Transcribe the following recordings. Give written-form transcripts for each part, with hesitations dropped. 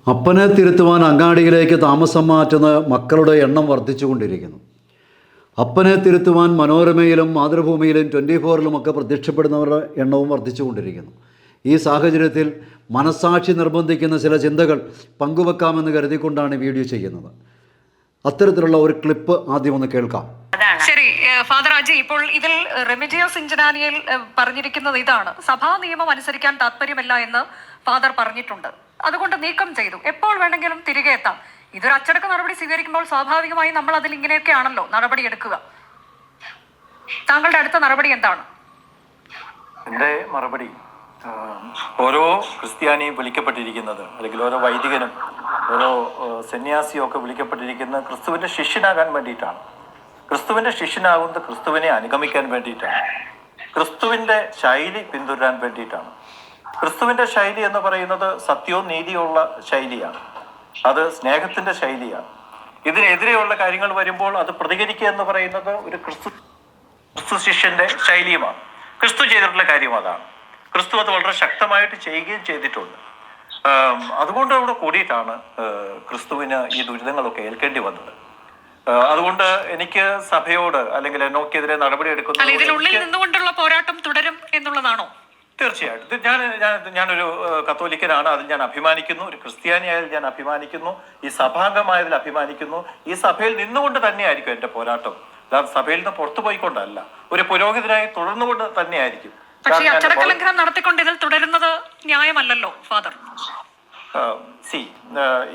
അപ്പനെ തിരുത്തുവാൻ അങ്ങാടിയിലേക്ക് താമസം മാറ്റുന്ന മക്കളുടെ എണ്ണം വർദ്ധിച്ചുകൊണ്ടിരിക്കുന്നു. അപ്പനെ തിരുത്തുവാൻ മനോരമയിലും മാതൃഭൂമിയിലും 24-ലുമൊക്കെ പ്രത്യക്ഷപ്പെടുന്നവരുടെ എണ്ണവും വർദ്ധിച്ചുകൊണ്ടിരിക്കുന്നു. ഈ സാഹചര്യത്തിൽ മനസ്സാക്ഷി നിർബന്ധിക്കുന്ന ചില ചിന്തകൾ പങ്കുവെക്കാമെന്ന് കരുതിക്കൊണ്ടാണ് വീഡിയോ ചെയ്യുന്നത്. അത്തരത്തിലുള്ള ഒരു ക്ലിപ്പ് ആദ്യം ഒന്ന് കേൾക്കാം. ശരി ഫാദർ അജയ്, ഇപ്പോൾ ഇതിൽ റെമിജിയോസ് ഇഞ്ചനാനിയിൽ പറഞ്ഞിരിക്കുന്നത് ഇതാണ്: സഭാ നിയമം അനുസരിക്കാൻ താല്പര്യമില്ല എന്ന് ഫാദർ പറഞ്ഞിട്ടുണ്ട്, അതുകൊണ്ട് നീക്കം ചെയ്തു. എപ്പോൾ വേണമെങ്കിലും തിരികെ എത്താം. ഇതൊരു അച്ചടക്ക നടപടി സ്വീകരിക്കുമ്പോൾ സ്വാഭാവികമായി നമ്മൾ അതിൽ ഇങ്ങനെയൊക്കെയാണല്ലോ നടപടി എടുക്കുക. താങ്കളുടെ അടുത്ത നടപടി എന്താണ്? എൻ്റെ മറുപടി, ഓരോ ക്രിസ്ത്യാനിയും വിളിക്കപ്പെട്ടിരിക്കുന്നത്, അല്ലെങ്കിൽ ഓരോ വൈദികനും ഓരോ സന്യാസിയും ഒക്കെ വിളിക്കപ്പെട്ടിരിക്കുന്നത് ക്രിസ്തുവിൻ്റെ ശിഷ്യനാകാൻ വേണ്ടിയിട്ടാണ്. ക്രിസ്തുവിൻ്റെ ശിഷ്യനാകുന്നത് ക്രിസ്തുവിനെ അനുഗമിക്കാൻ വേണ്ടിയിട്ടാണ്, ക്രിസ്തുവിൻ്റെ ശൈലി പിന്തുടരാൻ വേണ്ടിയിട്ടാണ്. ക്രിസ്തുവിൻ്റെ ശൈലി എന്ന് പറയുന്നത് സത്യവും നീതിയുള്ള ശൈലിയാണ്, അത് സ്നേഹത്തിൻ്റെ ശൈലിയാണ്. ഇതിനെതിരെയുള്ള കാര്യങ്ങൾ വരുമ്പോൾ അത് പ്രതികരിക്കുക എന്ന് പറയുന്നത് ഒരു ക്രിസ്തു ശിഷ്യന്റെ ശൈലിയുമാണ്. ക്രിസ്തു ചെയ്തിട്ടുള്ള കാര്യം അതാണ്. ക്രിസ്തു അത് വളരെ ശക്തമായിട്ട് ചെയ്യുകയും ചെയ്തിട്ടുണ്ട്. അതുകൊണ്ട് അവിടെ കൂടിയിട്ടാണ് ക്രിസ്തുവിന് ഈ ദുരിതങ്ങളൊക്കെ ഏൽക്കേണ്ടി വന്നത്. അതുകൊണ്ട് എനിക്ക് സഭയോട്, അല്ലെങ്കിൽ എന്നോക്കെതിരെ നടപടി എടുക്കുന്ന ഇതിനുള്ളിൽ നിന്നുകൊണ്ടുള്ള പോരാട്ടം തുടരും എന്നുള്ളതാണോ? തീർച്ചയായിട്ടും. ഞാനൊരു കത്തോലിക്കനാണ്, അതിൽ ഞാൻ അഭിമാനിക്കുന്നു. ഒരു ക്രിസ്ത്യാനിയായാൽ ഞാൻ അഭിമാനിക്കുന്നു. ഈ സഭാംഗമായതിൽ അഭിമാനിക്കുന്നു. ഈ സഭയിൽ നിന്നുകൊണ്ട് തന്നെയായിരിക്കും എൻ്റെ പോരാട്ടം, അല്ലാതെ സഭയിൽ നിന്ന് പുറത്തു പോയിക്കൊണ്ടല്ല. ഒരു പുരോഹിതനായി തുടർന്നുകൊണ്ട് തന്നെയായിരിക്കും. പക്ഷേ അച്ചടക്ക ലംഘനം നടത്തിക്കൊണ്ട് ഇതിൽ തുടരുന്നത് ന്യായമല്ലല്ലോ ഫാദർ.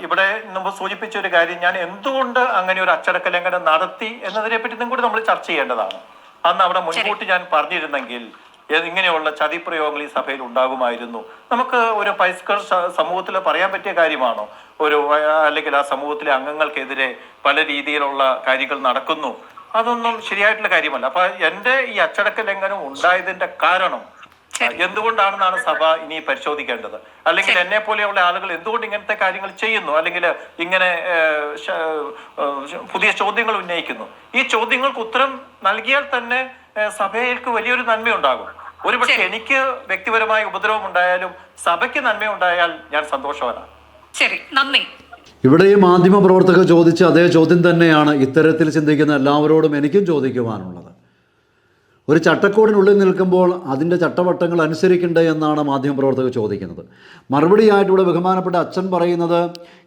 ഇവിടെ മുമ്പ് സൂചിപ്പിച്ച ഒരു കാര്യം, ഞാൻ എന്തുകൊണ്ട് അങ്ങനെ ഒരു അച്ചടക്ക ലംഘനം നടത്തി എന്നതിനെ പറ്റി കൂടി നമ്മൾ ചർച്ച ചെയ്യേണ്ടതാണ്. അന്ന് അവിടെ മുൻകൂട്ടി ഞാൻ പറഞ്ഞിരുന്നെങ്കിൽ ഇങ്ങനെയുള്ള ചതിപ്രയോഗങ്ങൾ ഈ സഭയിൽ ഉണ്ടാകുമായിരുന്നു. നമുക്ക് ഒരു പരിഷ്കർ സമൂഹത്തിൽ പറയാൻ പറ്റിയ കാര്യമാണോ? അല്ലെങ്കിൽ ആ സമൂഹത്തിലെ അംഗങ്ങൾക്കെതിരെ പല രീതിയിലുള്ള കാര്യങ്ങൾ നടക്കുന്നു, അതൊന്നും ശരിയായിട്ടുള്ള കാര്യമല്ല. അപ്പൊ എൻ്റെ ഈ അച്ചടക്ക ലംഘനം ഉണ്ടായതിന്റെ കാരണം എന്തുകൊണ്ടാണെന്നാണ് സഭ ഇനി പരിശോധിക്കേണ്ടത്. അല്ലെങ്കിൽ എന്നെ പോലെയുള്ള ആളുകൾ എന്തുകൊണ്ട് ഇങ്ങനത്തെ കാര്യങ്ങൾ ചെയ്യുന്നു, അല്ലെങ്കിൽ ഇങ്ങനെ പുതിയ ചോദ്യങ്ങൾ ഉന്നയിക്കുന്നു. ഈ ചോദ്യങ്ങൾക്ക് ഉത്തരം നൽകിയാൽ തന്നെ സഭയ്ക്ക് വലിയൊരു നന്മയുണ്ടാകും. ഒരുപക്ഷെ എനിക്ക് വ്യക്തിപരമായ ഉപദ്രവം ഉണ്ടായാലും സഭയ്ക്ക് നന്മയുണ്ടായാൽ ഞാൻ സന്തോഷവാനാണ്. ശരി, നന്ദി. ഇവിടെ ഈ മാധ്യമപ്രവർത്തകർ ചോദിച്ച അതേ ചോദ്യം തന്നെയാണ് ഇത്തരത്തിൽ ചിന്തിക്കുന്ന എല്ലാവരോടും എനിക്കും ചോദിക്കുവാനുള്ളത്. ഒരു ചട്ടക്കൂടിനുള്ളിൽ നിൽക്കുമ്പോൾ അതിൻ്റെ ചട്ടവട്ടങ്ങൾ അനുസരിക്കണ്ടേ എന്നാണ് മാധ്യമപ്രവർത്തകർ ചോദിക്കുന്നത്. മറുപടിയായിട്ട് ഇവിടെ ബഹുമാനപ്പെട്ട അച്ഛൻ പറയുന്നത്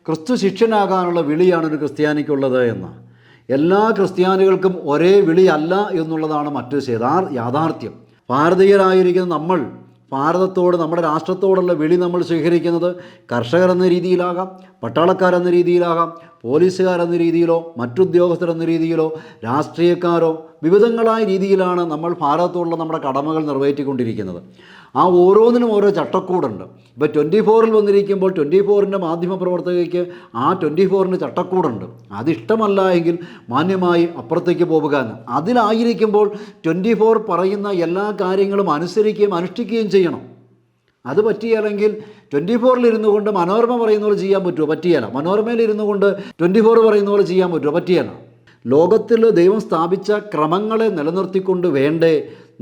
ക്രിസ്തു ശിഷ്യനാകാനുള്ള വിളിയാണ് ഒരു ക്രിസ്ത്യാനിക്കുള്ളത് എന്ന്. എല്ലാ ക്രിസ്ത്യാനികൾക്കും ഒരേ വിളിയല്ല എന്നുള്ളതാണ് മറ്റൊരു യാഥാർത്ഥ്യം. ഭാരതീയരായിരിക്കുന്ന നമ്മൾ ഭാരതത്തോട്, നമ്മുടെ രാഷ്ട്രത്തോടുള്ള വിളി നമ്മൾ സ്വീകരിക്കുന്നത് കർഷകരെന്ന രീതിയിലാകാം, പട്ടാളക്കാരെന്ന രീതിയിലാകാം, പോലീസുകാരെന്ന രീതിയിലോ മറ്റുദ്യോഗസ്ഥരെന്ന രീതിയിലോ രാഷ്ട്രീയക്കാരോ വിവിധങ്ങളായ രീതിയിലാണ് നമ്മൾ ഭാരതത്തോടുള്ള നമ്മുടെ കടമകൾ നിറവേറ്റിക്കൊണ്ടിരിക്കുന്നത്. ആ ഓരോന്നിനും ഓരോ ചട്ടക്കൂടുണ്ട്. ഇപ്പോൾ 24-ൽ വന്നിരിക്കുമ്പോൾ 24-ൻ്റെ മാധ്യമപ്രവർത്തകയ്ക്ക് ആ 24-ൻ്റെ ചട്ടക്കൂടുണ്ട്. അതിഷ്ടമല്ല എങ്കിൽ മാന്യമായി അപ്പുറത്തേക്ക് പോവുക എന്ന്. അതിലായിരിക്കുമ്പോൾ 24 പറയുന്ന എല്ലാ കാര്യങ്ങളും അനുസരിക്കുകയും അനുഷ്ഠിക്കുകയും ചെയ്യണം. അത് പറ്റിയാലെങ്കിൽ 24-ൽ ഇരുന്നു കൊണ്ട് മനോരമ പറയുന്ന പോലെ ചെയ്യാൻ പറ്റുമോ? പറ്റിയല്ല. മനോരമയിൽ ഇരുന്നു കൊണ്ട് 24 പറയുന്ന പോലെ ചെയ്യാൻ പറ്റുമോ? പറ്റിയല്ല. ലോകത്തിൽ ദൈവം സ്ഥാപിച്ച ക്രമങ്ങളെ നിലനിർത്തിക്കൊണ്ട് വേണ്ടേ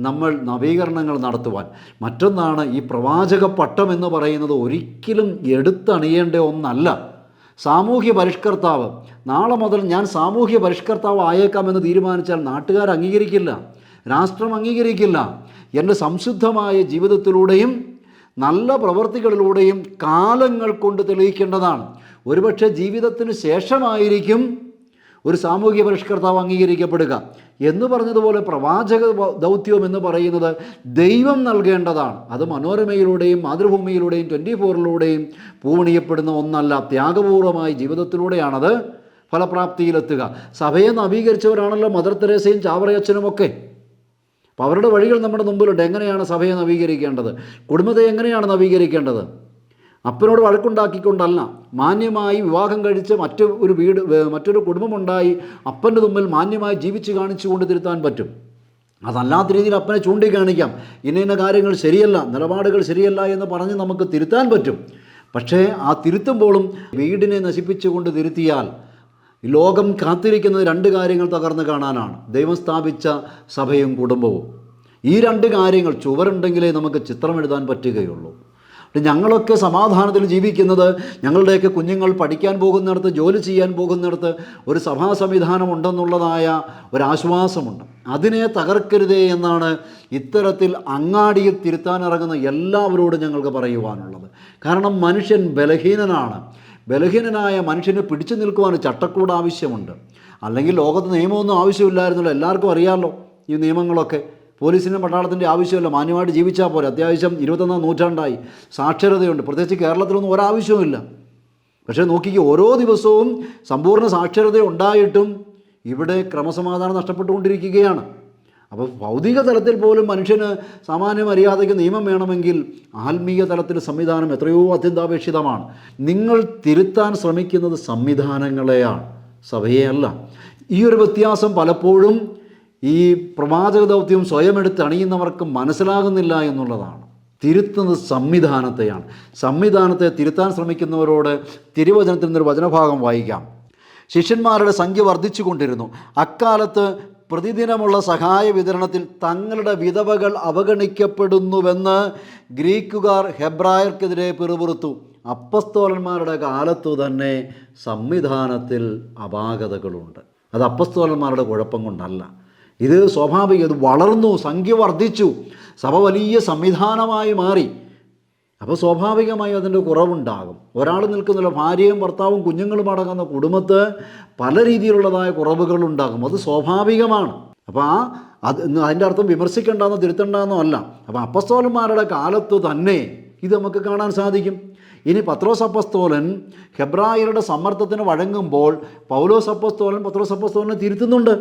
നമ്മൾ നവീകരണങ്ങൾ നടത്തുവാൻ. മറ്റൊന്നാണ് ഈ പ്രവാചക പട്ടം എന്ന് പറയുന്നത് ഒരിക്കലും എടുത്തണിയേണ്ട ഒന്നല്ല. സാമൂഹ്യ പരിഷ്കർത്താവ്, നാളെ മുതൽ ഞാൻ സാമൂഹ്യ പരിഷ്കർത്താവ് ആയേക്കാമെന്ന് തീരുമാനിച്ചാൽ നാട്ടുകാർ അംഗീകരിക്കില്ല, രാഷ്ട്രം അംഗീകരിക്കില്ല. എൻ്റെ സംശുദ്ധമായ ജീവിതത്തിലൂടെയും നല്ല പ്രവർത്തികളിലൂടെയും കാലങ്ങൾ കൊണ്ട് തെളിയിക്കേണ്ടതാണ്. ഒരുപക്ഷെ ജീവിതത്തിന് ശേഷമായിരിക്കും ഒരു സാമൂഹിക പരിഷ്കർത്താവ് അംഗീകരിക്കപ്പെടുക. എന്ന് പറഞ്ഞതുപോലെ പ്രവാചക ദൗത്യം എന്ന് പറയുന്നത് ദൈവം നൽകേണ്ടതാണ്. അത് മനോരമയിലൂടെയും മാതൃഭൂമിയിലൂടെയും 24-ലൂടെയും പൂവണിയപ്പെടുന്ന ഒന്നല്ല. ത്യാഗപൂർവമായ ജീവിതത്തിലൂടെയാണത് ഫലപ്രാപ്തിയിലെത്തുക. സഭയെ നവീകരിച്ചവരാണല്ലോ മദർ തെരേസയും ചാവറയച്ചനുമൊക്കെ. അപ്പോൾ അവരുടെ വഴികൾ നമ്മുടെ മുമ്പിലുണ്ട്. എങ്ങനെയാണ് സഭയെ നവീകരിക്കേണ്ടത്, കുടുംബത്തെ എങ്ങനെയാണ് നവീകരിക്കേണ്ടത്? അപ്പനോട് വഴക്കുണ്ടാക്കിക്കൊണ്ടല്ല, മാന്യമായി വിവാഹം കഴിച്ച് മറ്റൊരു കുടുംബമുണ്ടായി അപ്പൻ്റെ മുമ്പിൽ മാന്യമായി ജീവിച്ച് കാണിച്ചുകൊണ്ട് തിരുത്താൻ പറ്റും. അതല്ലാത്ത രീതിയിൽ അപ്പനെ ചൂണ്ടിക്കാണിക്കാം, ഇന്ന കാര്യങ്ങൾ ശരിയല്ല, നിലപാടുകൾ ശരിയല്ല എന്ന് പറഞ്ഞ് നമുക്ക് തിരുത്താൻ പറ്റും. പക്ഷേ ആ തിരുത്തുമ്പോഴും വീടിനെ നശിപ്പിച്ചുകൊണ്ട് തിരുത്തിയാൽ ലോകം കാത്തിരിക്കുന്നത് രണ്ട് കാര്യങ്ങൾ തകർന്നു കാണാനാണ്: ദൈവം സ്ഥാപിച്ച സഭയും കുടുംബവും. ഈ രണ്ട് കാര്യങ്ങൾ ചുവരുണ്ടെങ്കിലേ നമുക്ക് ചിത്രം എഴുതാൻ പറ്റുകയുള്ളൂ. ഞങ്ങളൊക്കെ സമാധാനത്തിൽ ജീവിക്കുന്നത് ഞങ്ങളുടെയൊക്കെ കുഞ്ഞുങ്ങൾ പഠിക്കാൻ പോകുന്നിടത്ത്, ജോലി ചെയ്യാൻ പോകുന്നിടത്ത് ഒരു സഭാ സംവിധാനം ഉണ്ടെന്നുള്ളതായ ഒരാശ്വാസമുണ്ട്. അതിനെ തകർക്കരുതേ എന്നാണ് ഇത്തരത്തിൽ അങ്ങാടിയിൽ തിരുത്താനിറങ്ങുന്ന എല്ലാവരോടും ഞങ്ങൾക്ക് പറയുവാനുള്ളത്. കാരണം മനുഷ്യൻ ബലഹീനനാണ്. ബലഹീനനായ മനുഷ്യനെ പിടിച്ചു നിൽക്കുവാൻ ചട്ടക്കൂട് ആവശ്യമുണ്ട്. അല്ലെങ്കിൽ ലോകത്ത് നിയമമൊന്നും ആവശ്യമില്ലായിരുന്നല്ലോ, എല്ലാവർക്കും അറിയാമല്ലോ ഈ നിയമങ്ങളൊക്കെ. പോലീസിനും പട്ടാളത്തിൻ്റെ ആവശ്യമില്ല, മാന്യമായിട്ട് ജീവിച്ചാൽ പോലെ. അത്യാവശ്യം 21-ാം നൂറ്റാണ്ടായി, സാക്ഷരതയുണ്ട്. പ്രത്യേകിച്ച് കേരളത്തിലൊന്നും ഒരാവശ്യവുമില്ല. പക്ഷേ നോക്കിക്കേ, ഓരോ ദിവസവും സമ്പൂർണ്ണ സാക്ഷരത ഉണ്ടായിട്ടും ഇവിടെ ക്രമസമാധാനം നഷ്ടപ്പെട്ടുകൊണ്ടിരിക്കുകയാണ്. അപ്പോൾ ഭൗതിക തലത്തിൽ പോലും മനുഷ്യന് സാമാന്യ മര്യാദയ്ക്ക് നിയമം വേണമെങ്കിൽ ആത്മീയ തലത്തിൽ സംവിധാനം എത്രയോ അത്യന്താപേക്ഷിതമാണ്. നിങ്ങൾ തിരുത്താൻ ശ്രമിക്കുന്നത് സംവിധാനങ്ങളെയാണ്, സഭയെ അല്ല. ഈ ഒരു വ്യത്യാസം പലപ്പോഴും ഈ പ്രവാചക ദൗത്യം സ്വയം എടുത്ത് അണിയുന്നവർക്ക് മനസ്സിലാകുന്നില്ല എന്നുള്ളതാണ്. തിരുത്തുന്നത് സംവിധാനത്തെയാണ്. സംവിധാനത്തെ തിരുത്താൻ ശ്രമിക്കുന്നവരോട് തിരുവചനത്തിൽ നിന്നൊരു വചനഭാഗം വായിക്കാം. ശിഷ്യന്മാരുടെ സംഖ്യ വർദ്ധിച്ചു കൊണ്ടിരുന്നു. അക്കാലത്ത് പ്രതിദിനമുള്ള സഹായ വിതരണത്തിൽ തങ്ങളുടെ വിധവകൾ അവഗണിക്കപ്പെടുന്നുവെന്ന് ഗ്രീക്കുകാർ ഹെബ്രായർക്കെതിരെ പിറുപിറുത്തു. അപ്പസ്തോലന്മാരുടെ കാലത്തു തന്നെ സംവിധാനത്തിൽ അപാകതകളുണ്ട്. അത് അപ്പസ്തോലന്മാരുടെ കുഴപ്പം കൊണ്ടല്ല, ഇത് സ്വാഭാവികം. ഇത് വളർന്നു, സംഖ്യ വർദ്ധിച്ചു, സഭ വലിയ സംവിധാനമായി മാറി. അപ്പോൾ സ്വാഭാവികമായി അതിൻ്റെ കുറവുണ്ടാകും. ഒരാൾ നിൽക്കുന്നില്ല, ഭാര്യയും ഭർത്താവും കുഞ്ഞുങ്ങളും അടങ്ങുന്ന കുടുംബത്ത് പല രീതിയിലുള്ളതായ കുറവുകളുണ്ടാകും. അത് സ്വാഭാവികമാണ്. അപ്പോൾ അതിൻ്റെ അർത്ഥം വിമർശിക്കേണ്ടെന്നോ തിരുത്തണ്ടെന്നോ അല്ല. അപ്പോൾ അപ്പസ്തോലന്മാരുടെ കാലത്ത് തന്നെ ഇത് നമുക്ക് കാണാൻ സാധിക്കും. ഇനി പത്രോസ് അപ്പസ്തോലൻ ഹെബ്രായരുടെ സമ്മർദ്ദത്തിന് വഴങ്ങുമ്പോൾ പൗലോസ് അപ്പസ്തോലൻ പത്രോസ് അപ്പസ്തോലനെ തിരുത്തുന്നുണ്ട്.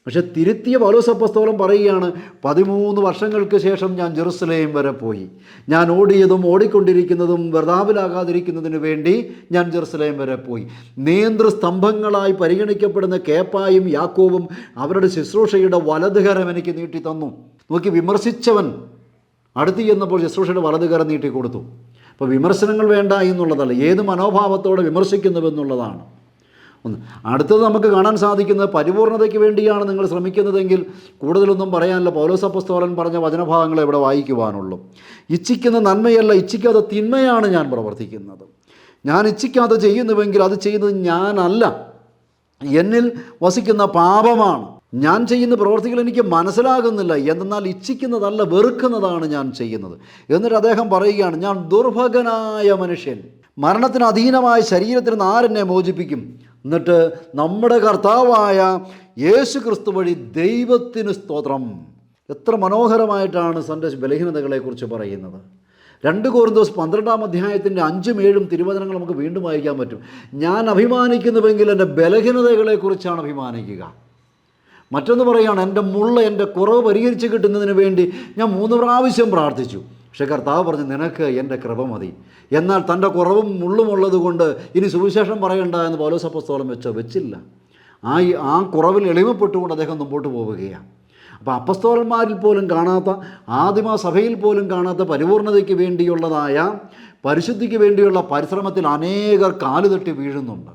പക്ഷെ തിരുത്തിയ പൗലോസ് അപ്പസ്തോലൻ പറയുകയാണ്, 13 വർഷങ്ങൾക്ക് ശേഷം ഞാൻ ജെറുസലേം വരെ പോയി. ഞാൻ ഓടിയതും ഓടിക്കൊണ്ടിരിക്കുന്നതും വെറുതാവിലാകാതിരിക്കുന്നതിന് വേണ്ടി ഞാൻ ജെറുസലേം വരെ പോയി. നേതൃസ്തംഭങ്ങളായി പരിഗണിക്കപ്പെടുന്ന കേപ്പായും യാക്കോവും അവരുടെ ശുശ്രൂഷയുടെ വലതുകരം എനിക്ക് നീട്ടി തന്നു. നോക്കി, വിമർശിച്ചവൻ അടുത്ത് ചെന്നപ്പോൾ ശുശ്രൂഷയുടെ വലതുകരം നീട്ടിക്കൊടുത്തു. അപ്പോൾ വിമർശനങ്ങൾ വേണ്ട എന്നുള്ളതല്ല, ഏത് മനോഭാവത്തോടെ വിമർശിക്കുന്നുവെന്നുള്ളതാണ് ഒന്ന്. അടുത്തത് നമുക്ക് കാണാൻ സാധിക്കുന്നത്, പരിപൂർണതയ്ക്ക് വേണ്ടിയാണ് നിങ്ങൾ ശ്രമിക്കുന്നതെങ്കിൽ കൂടുതലൊന്നും പറയാനില്ല. പൗലോസ് അപ്പോസ്തലൻ പറഞ്ഞ വചനഭാഗങ്ങളെ ഇവിടെ വായിക്കുവാനുള്ളൂ. ഇച്ഛിക്കുന്ന നന്മയല്ല, ഇച്ഛിക്കാതെ തിന്മയാണ് ഞാൻ പ്രവർത്തിക്കുന്നത്. ഞാൻ ഇച്ഛിക്കാതെ ചെയ്യുന്നുവെങ്കിൽ അത് ചെയ്യുന്നത് ഞാനല്ല, എന്നിൽ വസിക്കുന്ന പാപമാണ്. ഞാൻ ചെയ്യുന്ന പ്രവൃത്തികൾ എനിക്ക് മനസ്സിലാകുന്നില്ല, എന്നാൽ ഇച്ഛിക്കുന്നതല്ല വെറുക്കുന്നതാണ് ഞാൻ ചെയ്യുന്നത്. എന്നിട്ട് അദ്ദേഹം പറയുകയാണ്, ഞാൻ ദുർഭഗനായ മനുഷ്യൻ, മരണത്തിന് അധീനമായ ശരീരത്തിൽ നിന്ന് ആരെന്നെ മോചിപ്പിക്കും? എന്നിട്ട് നമ്മുടെ കർത്താവായ യേശു ക്രിസ്തു വഴി ദൈവത്തിന് സ്തോത്രം. എത്ര മനോഹരമായിട്ടാണ് തൻ്റെ ബലഹീനതകളെക്കുറിച്ച് പറയുന്നത്. 2 കൊരിന്ത്യർ 12-ാം അധ്യായത്തിൻ്റെ 5ഉം 7ഉം തിരുവചനങ്ങൾ നമുക്ക് വീണ്ടും വായിക്കാൻ പറ്റും. ഞാൻ അഭിമാനിക്കുന്നുവെങ്കിൽ എൻ്റെ ബലഹീനതകളെക്കുറിച്ചാണ് അഭിമാനിക്കുക. മറ്റൊന്ന് പറയുകയാണ്, എൻ്റെ കുറവ് പരിഹരിച്ച് കിട്ടുന്നതിന് വേണ്ടി ഞാൻ 3 പ്രാവശ്യം പ്രാർത്ഥിച്ചു. പക്ഷേ കർത്താവ് പറഞ്ഞു, നിനക്ക് എൻ്റെ കൃപ മതി. എന്നാൽ തൻ്റെ കുറവും മുള്ളുമുള്ളത് കൊണ്ട് ഇനി സുവിശേഷം പറയണ്ട എന്ന് പൗലോസ് അപ്പോസ്തലൻ വെച്ചില്ല. ആ കുറവിൽ എളിമപ്പെട്ടുകൊണ്ട് അദ്ദേഹം മുമ്പോട്ട് പോവുകയാണ്. അപ്പോൾ അപ്പസ്തോലന്മാരിൽ പോലും കാണാത്ത, ആദിമ സഭയിൽ പോലും കാണാത്ത പരിപൂർണതയ്ക്ക് വേണ്ടിയുള്ളതായ, പരിശുദ്ധിക്ക് വേണ്ടിയുള്ള പരിശ്രമത്തിൽ അനേകർ കാലുതട്ടി വീഴുന്നുണ്ട്.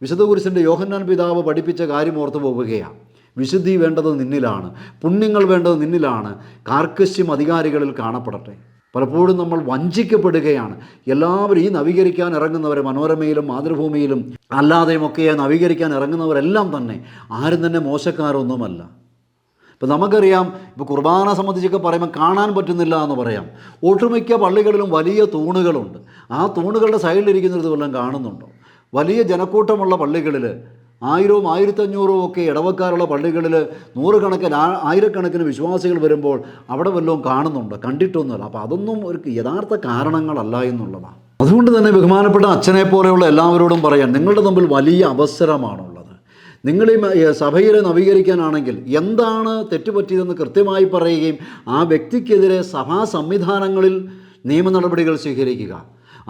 വിശുദ്ധ കുരിശിൻ്റെ യോഹന്നാൻ പിതാവ് പഠിപ്പിച്ച കാര്യം ഓർത്തു പോവുകയാണ്. വിശുദ്ധി വേണ്ടത് നിന്നിലാണ്, പുണ്യങ്ങൾ വേണ്ടത് നിന്നിലാണ്, കാർക്കശ്യം അധികാരികളിൽ കാണപ്പെടട്ടെ. പലപ്പോഴും നമ്മൾ വഞ്ചിക്കപ്പെടുകയാണ്. എല്ലാവരും ഈ നവീകരിക്കാൻ ഇറങ്ങുന്നവരെ, മനോരമയിലും മാതൃഭൂമിയിലും അല്ലാതെയുമൊക്കെ നവീകരിക്കാൻ ഇറങ്ങുന്നവരെല്ലാം തന്നെ ആരും തന്നെ മോശക്കാരൊന്നുമല്ല. ഇപ്പോൾ നമുക്കറിയാം, ഇപ്പോൾ കുർബാന സംബന്ധിച്ചൊക്കെ പറയുമ്പോൾ കാണാൻ പറ്റുന്നില്ല എന്ന് പറയാം. ഒട്ടുമിക്ക പള്ളികളിലും വലിയ തൂണുകളുണ്ട്. ആ തൂണുകളുടെ സൈഡിലിരിക്കുന്നത് വല്ലതും കാണുന്നുണ്ടോ? വലിയ ജനക്കൂട്ടമുള്ള പള്ളികളിൽ 1000ഉം 1500ഉം ഒക്കെ ഇടവക്കാരുള്ള പള്ളികളിൽ ആയിരക്കണക്കിന് വിശ്വാസികൾ വരുമ്പോൾ അവിടെ വല്ലതും കാണുന്നുണ്ട്? കണ്ടിട്ടൊന്നുമല്ല. അപ്പോൾ അതൊന്നും ഒരു യഥാർത്ഥ കാരണങ്ങളല്ല എന്നുള്ളതാണ്. അതുകൊണ്ട് തന്നെ ബഹുമാനപ്പെട്ട അച്ഛനെ പോലെയുള്ള എല്ലാവരോടും പറയാൻ, നിങ്ങളുടെ മുമ്പിൽ വലിയ അവസരമാണുള്ളത്. നിങ്ങൾ ഈ സഭയെ നവീകരിക്കാനാണെങ്കിൽ എന്താണ് തെറ്റുപറ്റിയതെന്ന് കൃത്യമായി പറയുകയും ആ വ്യക്തിക്കെതിരെ സഭാ സംവിധാനങ്ങളിൽ നിയമ നടപടികൾ സ്വീകരിക്കുക.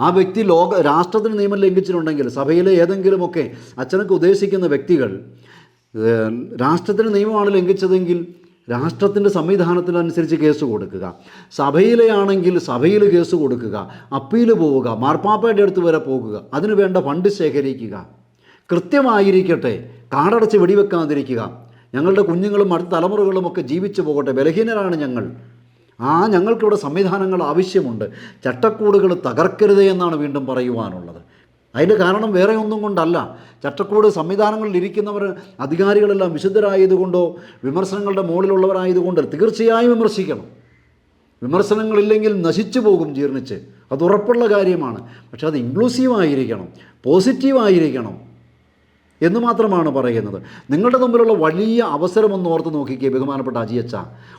ആ വ്യക്തി രാഷ്ട്രത്തിന് നിയമം ലംഘിച്ചിട്ടുണ്ടെങ്കിൽ, സഭയിലെ ഏതെങ്കിലുമൊക്കെ അച്ഛനൊക്കെ ഉദ്ദേശിക്കുന്ന വ്യക്തികൾ രാഷ്ട്രത്തിന് നിയമമാണ് ലംഘിച്ചതെങ്കിൽ രാഷ്ട്രത്തിൻ്റെ സംവിധാനത്തിനനുസരിച്ച് കേസ് കൊടുക്കുക. സഭയിലെ ആണെങ്കിൽ സഭയിൽ കേസ് കൊടുക്കുക, അപ്പീൽ പോവുക, മാർപ്പാപ്പയുടെ അടുത്ത് വരെ പോകുക, അതിനു വേണ്ട ഫണ്ട് ശേഖരിക്കുക. കൃത്യമായിരിക്കട്ടെ, കാടടച്ച് വെടിവെക്കാതിരിക്കുക. ഞങ്ങളുടെ കുഞ്ഞുങ്ങളും അടുത്ത തലമുറകളുമൊക്കെ ജീവിച്ചു പോകട്ടെ, ബലഹീനരാണ് ഞങ്ങൾ, ഞങ്ങൾക്കിവിടെ സംവിധാനങ്ങൾ ആവശ്യമുണ്ട്, ചട്ടക്കൂടുകൾ തകർക്കരുതേ എന്നാണ് വീണ്ടും പറയുവാനുള്ളത്. അതിൻ്റെ കാരണം വേറെ ഒന്നും കൊണ്ടല്ല. ചട്ടക്കൂട് സംവിധാനങ്ങളിൽ ഇരിക്കുന്നവർ അധികാരികളെല്ലാം വിശുദ്ധരായതുകൊണ്ടോ വിമർശനങ്ങളുടെ മുകളിലുള്ളവരായതുകൊണ്ട് തീർച്ചയായും വിമർശിക്കണം. വിമർശനങ്ങളില്ലെങ്കിൽ നശിച്ചു പോകും, ജീർണിച്ച്. അത് ഉറപ്പുള്ള കാര്യമാണ്. പക്ഷെ അത് ഇൻക്ലൂസീവായിരിക്കണം, പോസിറ്റീവായിരിക്കണം എന്ന് മാത്രമാണ് പറയുന്നത്. നിങ്ങളുടെ മുമ്പിലുള്ള വലിയ അവസരമൊന്ന് ഓർത്ത് നോക്കിക്കേ ബഹുമാനപ്പെട്ട അജിയച്ച.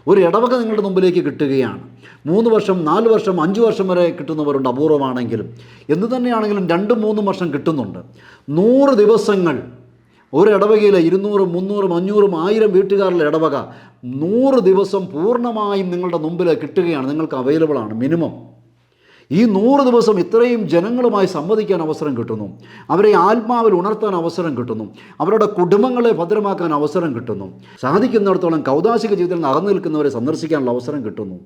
ഒരു ഇടവക നിങ്ങളുടെ മുമ്പിലേക്ക് കിട്ടുകയാണ്. 3 വർഷം 4 വർഷം 5 വർഷം വരെ കിട്ടുന്നവരുണ്ട്, അപൂർവമാണെങ്കിലും. എന്തു തന്നെയാണെങ്കിലും 2-3 വർഷം കിട്ടുന്നുണ്ട്. 100 ദിവസങ്ങൾ ഒരു ഇടവകയിൽ 200, 300, 500, 1000 വീട്ടുകാരുടെ ഇടവക 100 ദിവസം പൂർണ്ണമായും നിങ്ങളുടെ മുമ്പിൽ കിട്ടുകയാണ്, നിങ്ങൾക്ക് അവൈലബിളാണ്. മിനിമം ഈ 100 ദിവസം ഇത്രയും ജനങ്ങളുമായി സംവദിക്കാൻ അവസരം കിട്ടുന്നു, അവരെ ആത്മാവിൽ ഉണർത്താൻ അവസരം കിട്ടുന്നു, അവരുടെ കുടുംബങ്ങളെ ഭദ്രമാക്കാൻ അവസരം കിട്ടുന്നു, സാധിക്കുന്നിടത്തോളം കൗദാശിക ജീവിതത്തിൽ അകന്നു നിൽക്കുന്നവരെ സന്ദർശിക്കാനുള്ള അവസരം കിട്ടുന്നു.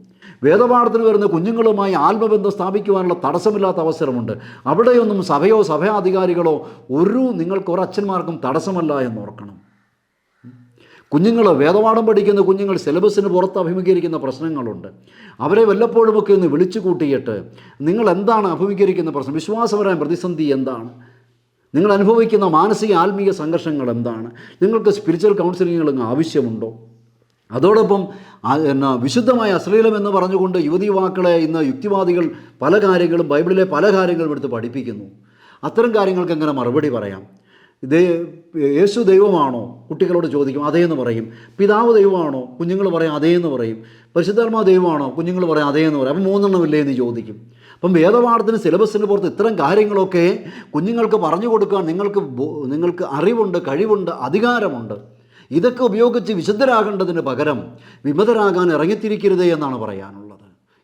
വേദപാഠത്തിന് വരുന്ന കുഞ്ഞുങ്ങളുമായി ആത്മബന്ധം സ്ഥാപിക്കുവാനുള്ള തടസ്സമില്ലാത്ത അവസരമുണ്ട്. അവിടെയൊന്നും സഭയോ സഭാധികാരികളോ നിങ്ങൾക്ക് ഒരച്ഛന്മാർക്കും തടസ്സമല്ല എന്നോർക്കണം. കുഞ്ഞുങ്ങൾ, വേദപാഠം പഠിക്കുന്ന കുഞ്ഞുങ്ങൾ സിലബസിന് പുറത്ത് അഭിമുഖീകരിക്കുന്ന പ്രശ്നങ്ങളുണ്ട്. അവരെ വല്ലപ്പോഴുമൊക്കെ ഒന്ന് വിളിച്ചു കൂട്ടിയിട്ട് നിങ്ങൾ എന്താണ് അഭിമുഖീകരിക്കുന്ന പ്രശ്നം, വിശ്വാസപരമായ പ്രതിസന്ധി എന്താണ്, നിങ്ങൾ അനുഭവിക്കുന്ന മാനസിക ആത്മീയ സംഘർഷങ്ങൾ എന്താണ്, നിങ്ങൾക്ക് സ്പിരിച്വൽ കൗൺസിലിങ്ങുകൾ ആവശ്യമുണ്ടോ? അതോടൊപ്പം വിശുദ്ധമായ അശ്ലീലം എന്ന് പറഞ്ഞുകൊണ്ട് യുവതീവാക്കളെ ഇന്ന് യുക്തിവാദികൾ പല കാര്യങ്ങളും, ബൈബിളിലെ പല കാര്യങ്ങളും എടുത്ത് പഠിപ്പിക്കുന്നു. അത്തരം കാര്യങ്ങൾക്ക് എങ്ങനെ മറുപടി പറയാം? യേശു ദൈവമാണോ? കുട്ടികളോട് ചോദിക്കും, അതേന്ന് പറയും. പിതാവ് ദൈവമാണോ? കുഞ്ഞുങ്ങൾ പറയും അതേന്ന് പറയും. പരിശുദ്ധാത്മാവ് ദൈവമാണോ? കുഞ്ഞുങ്ങൾ പറയും അതേന്ന് പറയും. അപ്പം 3 ഇല്ലേ എന്ന് ചോദിക്കും. അപ്പം വേദപാഠത്തിന് സിലബസിന് പുറത്ത് ഇത്തരം കാര്യങ്ങളൊക്കെ കുഞ്ഞുങ്ങൾക്ക് പറഞ്ഞു കൊടുക്കാൻ നിങ്ങൾക്ക് അറിവുണ്ട്, കഴിവുണ്ട്, അധികാരമുണ്ട്. ഇതൊക്കെ ഉപയോഗിച്ച് വിശുദ്ധരാകേണ്ടതിന് പകരം വിമതരാകാൻ ഇറങ്ങിത്തിരിക്കരുതേ എന്നാണ് പറയാനുള്ളത്.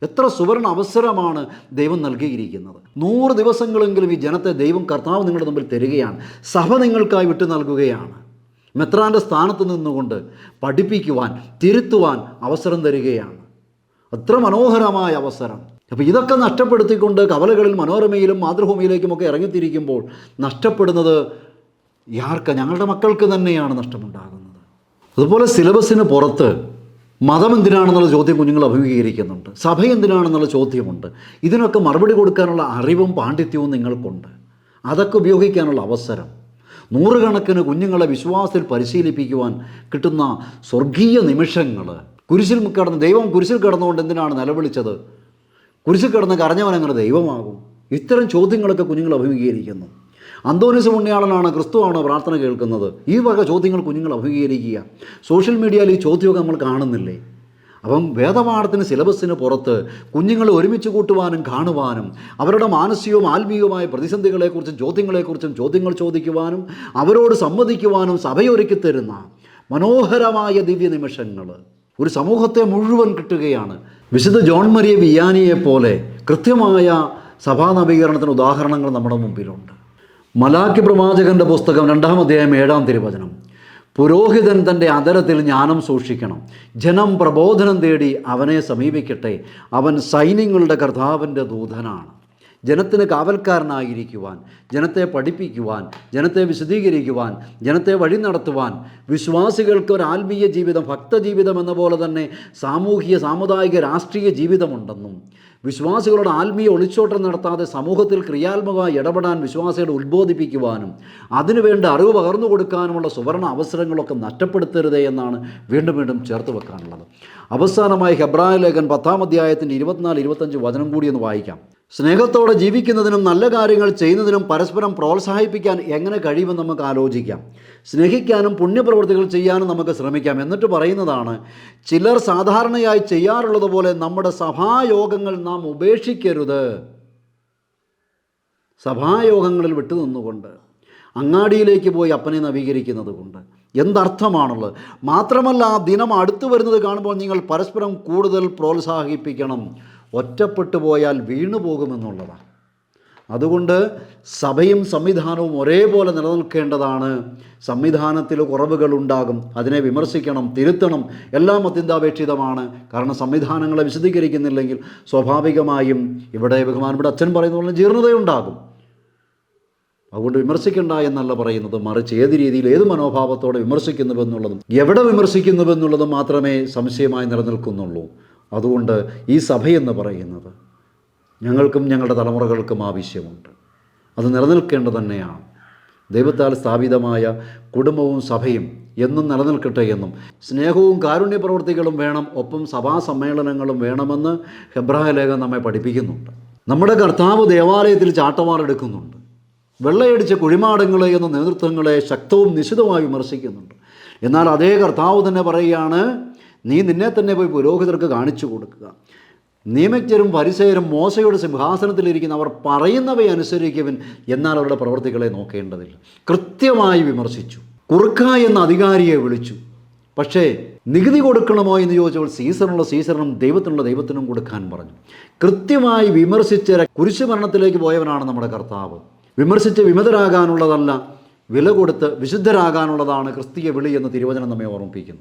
എത്ര സുവർണ അവസരമാണ് ദൈവം നൽകിയിരിക്കുന്നത്. 100 ദിവസങ്ങളെങ്കിലും ഈ ജനത്തെ കർത്താവ് നിങ്ങളുടെ മുമ്പിൽ തരികയാണ്. സഭ നിങ്ങൾക്കായി വിട്ടു നൽകുകയാണ്. മെത്രാൻ്റെ സ്ഥാനത്ത് നിന്നുകൊണ്ട് പഠിപ്പിക്കുവാൻ, തിരുത്തുവാൻ അവസരം തരികയാണ്. അത്ര മനോഹരമായ അവസരം. അപ്പോൾ ഇതൊക്കെ നഷ്ടപ്പെടുത്തിക്കൊണ്ട് കവലകളിൽ മനോരമയിലും മാതൃഭൂമിയിലേക്കുമൊക്കെ ഇറങ്ങിത്തിരിക്കുമ്പോൾ നഷ്ടപ്പെടുന്നത് ഞങ്ങളുടെ മക്കൾക്ക് തന്നെയാണ് നഷ്ടമുണ്ടാകുന്നത്. അതുപോലെ സിലബസിന് പുറത്ത് മതം എന്തിനാണെന്നുള്ള ചോദ്യം കുഞ്ഞുങ്ങൾ അഭിമുഖീകരിക്കുന്നുണ്ട്, സഭ എന്തിനാണെന്നുള്ള ചോദ്യമുണ്ട്. ഇതിനൊക്കെ മറുപടി കൊടുക്കാനുള്ള അറിവും പാണ്ഡിത്യവും നിങ്ങൾക്കുണ്ട്. അതൊക്കെ ഉപയോഗിക്കാനുള്ള അവസരം. 100 കണക്കിന് കുഞ്ഞുങ്ങളെ വിശ്വാസത്തിൽ പരിശീലിപ്പിക്കുവാൻ കിട്ടുന്ന സ്വർഗീയ നിമിഷങ്ങൾ. ദൈവം കുരിശിൽ കിടന്നുകൊണ്ട് എന്തിനാണ് നിലവിളിച്ചത്? കുരിശിൽ കിടന്ന് കരഞ്ഞവനങ്ങനെ ദൈവമാകും? ഇത്തരം ചോദ്യങ്ങളൊക്കെ കുഞ്ഞുങ്ങൾ അഭിമുഖീകരിക്കുന്നു. അന്തോനീസ് പുണ്യാളനാണ്, ക്രിസ്തുവാണോ പ്രാർത്ഥന കേൾക്കുന്നത്? ഈ വക ചോദ്യങ്ങൾ കുഞ്ഞുങ്ങൾ അഭിമുഖീകരിക്കുക. സോഷ്യൽ മീഡിയയിൽ ഈ ചോദ്യമൊക്കെ നമ്മൾ കാണുന്നില്ലേ? അപ്പം വേദപാഠത്തിന് സിലബസിന് പുറത്ത് കുഞ്ഞുങ്ങളെ ഒരുമിച്ച് കൂട്ടുവാനും കാണുവാനും അവരുടെ മാനസികവും ആത്മീയവുമായ പ്രതിസന്ധികളെക്കുറിച്ചും ചോദ്യങ്ങൾ ചോദിക്കുവാനും അവരോട് സംവദിക്കുവാനും സഭയൊരുക്കി തരുന്ന മനോഹരമായ ദിവ്യ നിമിഷങ്ങൾ ഒരു സമൂഹത്തെ മുഴുവൻ കിട്ടുകയാണ്. വിശുദ്ധ ജോൺ മരിയ വിയാനിയെപ്പോലെ കൃത്യമായ സഭാ നവീകരണത്തിന് ഉദാഹരണങ്ങൾ നമ്മുടെ മുമ്പിലുണ്ട്. മലാക്കി പ്രവാചകൻ്റെ പുസ്തകം 2-ാം അധ്യായം 7-ാം തിരുവചനം. പുരോഹിതൻ തൻ്റെ അധരത്തിൽ ജ്ഞാനം സൂക്ഷിക്കണം, ജനം പ്രബോധനം തേടി അവനെ സമീപിക്കട്ടെ, അവൻ സൈന്യങ്ങളുടെ കർത്താവിൻ്റെ ദൂതനാണ്. ജനത്തിന് കാവൽക്കാരനായിരിക്കുവാൻ, ജനത്തെ പഠിപ്പിക്കുവാൻ, ജനത്തെ വിശദീകരിക്കുവാൻ, ജനത്തെ വഴി നടത്തുവാൻ, വിശ്വാസികൾക്ക് ഒരു ആത്മീയ ജീവിതം, ഭക്തജീവിതം എന്ന പോലെ തന്നെ സാമൂഹിക, സാമുദായിക, രാഷ്ട്രീയ ജീവിതമുണ്ടെന്നും വിശ്വാസികളുടെ ആത്മീയ ഒളിച്ചോട്ടം നടത്താതെ സമൂഹത്തിൽ ക്രിയാത്മകമായി ഇടപെടാൻ വിശ്വാസികളെ ഉത്ബോധിപ്പിക്കുവാനും അതിനുവേണ്ട അറിവ് പകർന്നു കൊടുക്കാനുമുള്ള സുവർണ അവസരങ്ങളൊക്കെ നഷ്ടപ്പെടുത്തരുതേ എന്നാണ് വീണ്ടും വീണ്ടും ചേർത്ത് വെക്കാനുള്ളത്. അവസാനമായി ഹെബ്രായ ലേഖൻ 10-ാം അധ്യായത്തിൻ്റെ 24-25 വചനം കൂടി ഒന്ന് വായിക്കാം. സ്നേഹത്തോടെ ജീവിക്കുന്നതിനും നല്ല കാര്യങ്ങൾ ചെയ്യുന്നതിനും പരസ്പരം പ്രോത്സാഹിപ്പിക്കാൻ എങ്ങനെ കഴിയുമെന്ന് നമുക്ക് ആലോചിക്കാം. സ്നേഹിക്കാനും പുണ്യപ്രവൃത്തികൾ ചെയ്യാനും നമുക്ക് ശ്രമിക്കാം. എന്നിട്ട് പറയുന്നതാണ്, ചിലർ സാധാരണയായി ചെയ്യാറുള്ളത് പോലെ നമ്മുടെ സഭായോഗങ്ങൾ നാം ഉപേക്ഷിക്കരുത്. സഭായോഗങ്ങളിൽ വിട്ടുനിന്നുകൊണ്ട് അങ്ങാടിയിലേക്ക് പോയി അപ്പനെ നവീകരിക്കുന്നത് കൊണ്ട് എന്തർത്ഥമാണുള്ളത്? മാത്രമല്ല, ആ ദിനം അടുത്തു വരുന്നത് കാണുമ്പോൾ നിങ്ങൾ പരസ്പരം കൂടുതൽ പ്രോത്സാഹിപ്പിക്കണം. ഒറ്റപ്പെട്ടു പോയാൽ വീണു പോകുമെന്നുള്ളതാണ്. അതുകൊണ്ട് സഭയും സംവിധാനവും ഒരേപോലെ നിലനിൽക്കേണ്ടതാണ്. സംവിധാനത്തിൽ കുറവുകൾ ഉണ്ടാകും, അതിനെ വിമർശിക്കണം, തിരുത്തണം, എല്ലാം അത്യന്താപേക്ഷിതമാണ്. കാരണം സംവിധാനങ്ങളെ വിശദീകരിക്കുന്നില്ലെങ്കിൽ സ്വാഭാവികമായും ഇവിടെ ബഹുമാനപ്പെട്ട അച്ഛൻ പറയുന്ന പോലെ ജീർണതയുണ്ടാകും. അതുകൊണ്ട് വിമർശിക്കണ്ട എന്നല്ല പറയുന്നത്, മറിച്ച് ഏത് രീതിയിൽ, ഏത് മനോഭാവത്തോടെ വിമർശിക്കുന്നുവെന്നുള്ളതും എവിടെ വിമർശിക്കുന്നുവെന്നുള്ളതും മാത്രമേ സംശയമായി നിലനിൽക്കുന്നുള്ളൂ. അതുകൊണ്ട് ഈ സഭയെന്ന് പറയുന്നത് ഞങ്ങൾക്കും ഞങ്ങളുടെ തലമുറകൾക്കും ആവശ്യമുണ്ട്. അത് നിലനിൽക്കേണ്ടത് തന്നെയാണ്. ദൈവത്താൽ സ്ഥാപിതമായ കുടുംബവും സഭയും എന്നും നിലനിൽക്കട്ടെ എന്നും സ്നേഹവും കാരുണ്യ പ്രവൃത്തികളും വേണം, ഒപ്പം സഭാ സമ്മേളനങ്ങളും വേണമെന്ന് ഹെബ്രായ ലേഖനം നമ്മെ പഠിപ്പിക്കുന്നുണ്ട്. നമ്മുടെ കർത്താവ് ദേവാലയത്തിൽ ചാട്ടവാറെടുക്കുന്നുണ്ട്. വെള്ളയടിച്ച കുഴിമാടങ്ങളെ എന്ന നേതൃത്വങ്ങളെ ശക്തവും നിശിതമായി വിമർശിക്കുന്നുണ്ട്. എന്നാൽ അതേ കർത്താവ് തന്നെ പറയുകയാണ്, നീ നിന്നെ തന്നെ പോയി പുരോഹിതർക്ക് കാണിച്ചു കൊടുക്കുക. നിയമജ്ഞരും ഫരിസേയരും മോശയുടെ സിംഹാസനത്തിലിരിക്കുന്ന അവർ പറയുന്നവയെ അനുസരിക്കുവിൻ, എന്നാൽ അവരുടെ പ്രവൃത്തികളെ നോക്കേണ്ടതില്ല. കൃത്യമായി വിമർശിച്ചു. കുറുക്ക എന്ന അധികാരിയെ വിളിച്ചു. പക്ഷേ നികുതി കൊടുക്കണമോ എന്ന് ചോദിച്ചപ്പോൾ സീസറിനുള്ള സീസറിനും ദൈവത്തിനുള്ള ദൈവത്തിനും കൊടുക്കാൻ പറഞ്ഞു. കൃത്യമായി വിമർശിച്ച് കുരിശുമരണത്തിലേക്ക് പോയവനാണ് നമ്മുടെ കർത്താവ്. വിമർശിച്ച് വിമതരാകാനുള്ളതല്ല, വില കൊടുത്ത് വിശുദ്ധരാകാനുള്ളതാണ് ക്രിസ്തീയ വിളി എന്ന് തിരുവചനം നമ്മെ ഓർമ്മിപ്പിക്കുന്നു.